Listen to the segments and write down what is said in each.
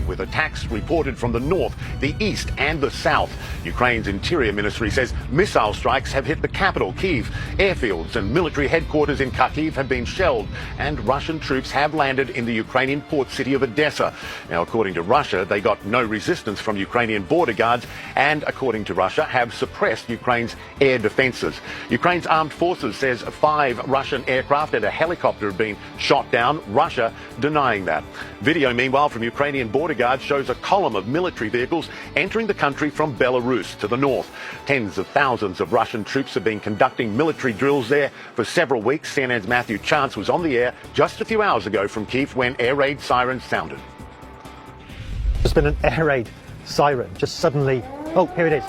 with attacks reported from the north, the east and the south. Ukraine's interior ministry says missile strikes have hit the capital, Kyiv. Airfields and military headquarters in Kharkiv have been shelled, and Russian troops have landed in the Ukrainian port city of Odessa. Now, according to Russia, they got no resistance from Ukrainian border guards and, according to Russia, have suppressed Ukraine's air defences. Ukraine's armed forces says 5 Russian aircraft and a helicopter have been shot down, Russia denying that. Video, meanwhile, from Ukrainian border guards shows a column of military vehicles entering the country from Belarus to the north. Tens of thousands of Russian troops have been conducting military drills there for several weeks. CNN's Matthew Chance was on the air just a few hours ago from Kyiv when air raid sirens sounded. There's been an air raid siren, just suddenly. Oh, here it is.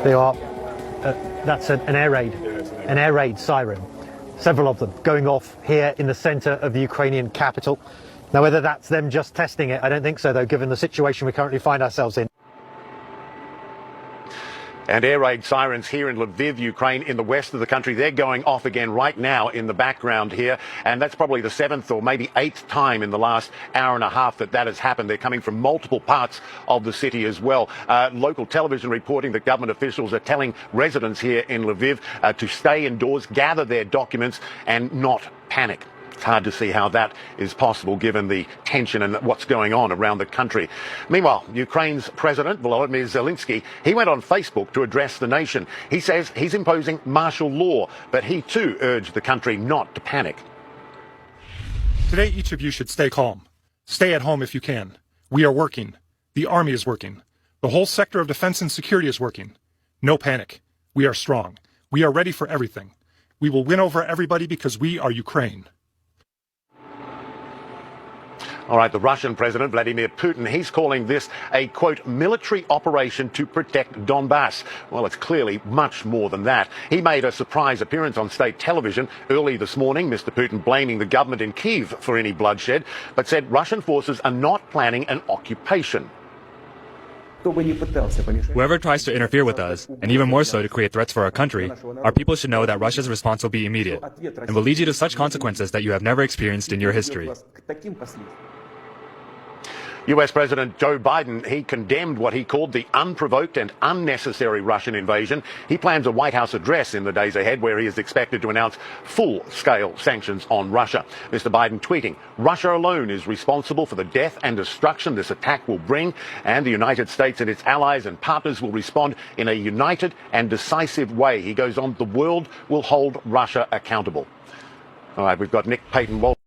They are. That's an air raid siren. Several of them going off here in the centre of the Ukrainian capital. Now, whether that's them just testing it, I don't think so, though, given the situation we currently find ourselves in. And air raid sirens here in Lviv, Ukraine, in the west of the country, they're going off again right now in the background here. And that's probably the 7th or maybe 8th time in the last hour and a half that has happened. They're coming from multiple parts of the city as well. Local television reporting that government officials are telling residents here in Lviv to stay indoors, gather their documents and not panic. It's hard to see how that is possible given the tension and what's going on around the country. Meanwhile, Ukraine's President Volodymyr Zelensky, he went on Facebook to address the nation. He says he's imposing martial law, but he too urged the country not to panic. Today, each of you should stay calm. Stay at home if you can. We are working. The army is working. The whole sector of defense and security is working. No panic. We are strong. We are ready for everything. We will win over everybody because we are Ukraine. All right, the Russian President, Vladimir Putin, he's calling this a, quote, military operation to protect Donbass. Well, it's clearly much more than that. He made a surprise appearance on state television early this morning, Mr. Putin blaming the government in Kyiv for any bloodshed, but said Russian forces are not planning an occupation. Whoever tries to interfere with us, and even more so to create threats for our country, our people should know that Russia's response will be immediate, and will lead you to such consequences that you have never experienced in your history. US President Joe Biden, he condemned what he called the unprovoked and unnecessary Russian invasion. He plans a White House address in the days ahead where he is expected to announce full-scale sanctions on Russia. Mr. Biden tweeting, Russia alone is responsible for the death and destruction this attack will bring, and the United States and its allies and partners will respond in a united and decisive way. He goes on, the world will hold Russia accountable. All right, we've got Nick Payton-Walsh.